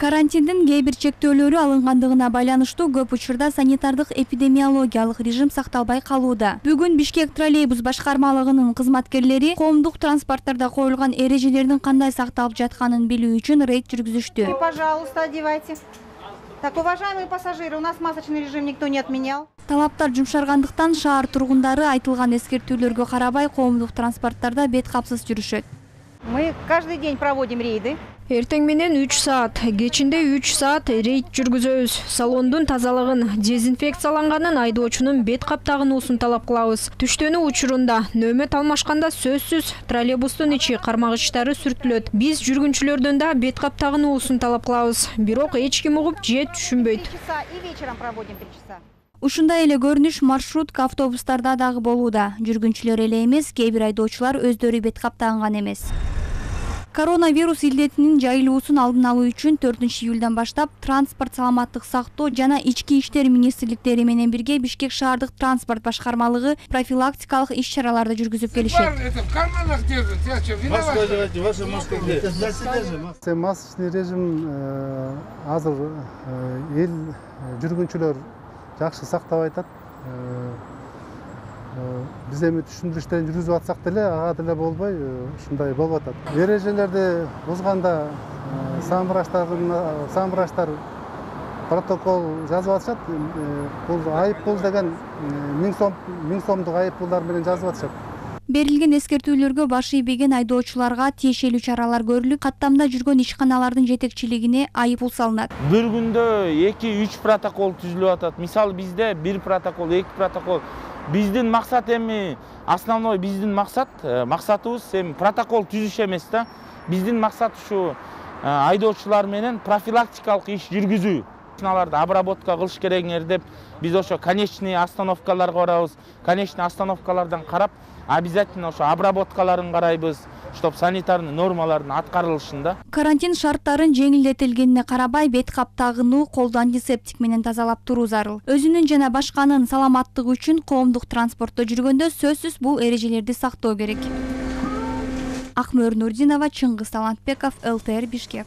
Карантиндин кээ бир чектөөлөрү алынгандыгына байланыштуу көп учурда санитардык эпидемиологиялык режим сакталбай калууда. Бүгүн Бишкек троллейбус башкармалыгынын кызматкерлери коомдук транспорттарда коюлган эрежелердин кандай сакталып жатканын билүү үчүн рейд жүргүзүштү. Пожалуйста, одевайте. Так, уважаемые пассажиры, у нас масочный режим никто не отменял. Талаптар жумшаргандыктан шаар тургундары айтылган эскертүүлөргө карабай коомдук транспорттарда бет капсыз жүрүшөт. Мы каждый день проводим рейды. Эртең менен 3 саат, кечинде 3 саат рейд жүргүзөбүз. Салондун тазалыгын, дезинфекцияланганын, айдоочунун бет каптагынуусун талап кылабыз. Түштөнүү учурунда нөмөт алмашканда сөзсүз троллейбустун ичи кармагычтары сүртүлөт. Биз жүргүнчүлөрдөн да бет каптагынуусун талап кылабыз. Бирок эч ким угуп же түшүнбөйт. 3 часа и вечером проводим 3 часа. Ушундай эле көрүнүш маршрутка автобустарда дагы болууда. Жүргүнчүлөр эле эмес, кээ бир айдоочулар өздөрү бет каптаган эмес. Коронавирус илдетинин жайылуусун алдын алуу үчүн 4-июлдан баштап транспорт саламаттык сактоо жана ички иштер министрликтери менен бирге Бишкек шаардык транспорт башкармалыгы профилактикалык иш-чараларды жүргүзүп келишет. Масочный режим азыр эл жүргүнчүлөр жакшы сактап айтат. Биз эми түшүндүрүштөрүн жүргүзүп атсак деле ага деле болбой ушундай болуп атат. Эрежелерди бузганда самбыраштар протокол жазып атышат. Бул айып пул деген 1000 сомдук айып пулдар менен жазып атышат. Берилген эскертүүлөргө баш ийбеген айдоочуларга тиешелүү чаралар көрүлүп, каттамда жүргөн ишканалардын жетекчилигине айыппул салынат. Бир күндө 2-3 протокол түзүлүп атат. Мисалы бизде 1 протокол, 2 протокол. Биздин максат эми основной максатыбыз эми протокол түзүш эмес да. Биздин максат ушу айдоочулар менен профилактикалык иш жүргүзүү. Машиналарды обработка кылыш керекиңер деп биз ошо конечный остановкаларга барабыз. Конечный остановкалардан карап, обязательно ошо обработкаларын карайбыз, чтоб санитарный нормалардын аткарылышында. Карантин шарттарын жеңилдетилгенине карабай бет каптагынуу колду антисептик менен тазалап туруу зарыл. Өзүнүн жана башканын саламаттыгы үчүн коомдук транспортто жүргөндө сөзсүз бул эрежелерди сактоо керек. Акмөр Нурдинова, Чыңгыз Талантбеков, ЛТР Бишкек.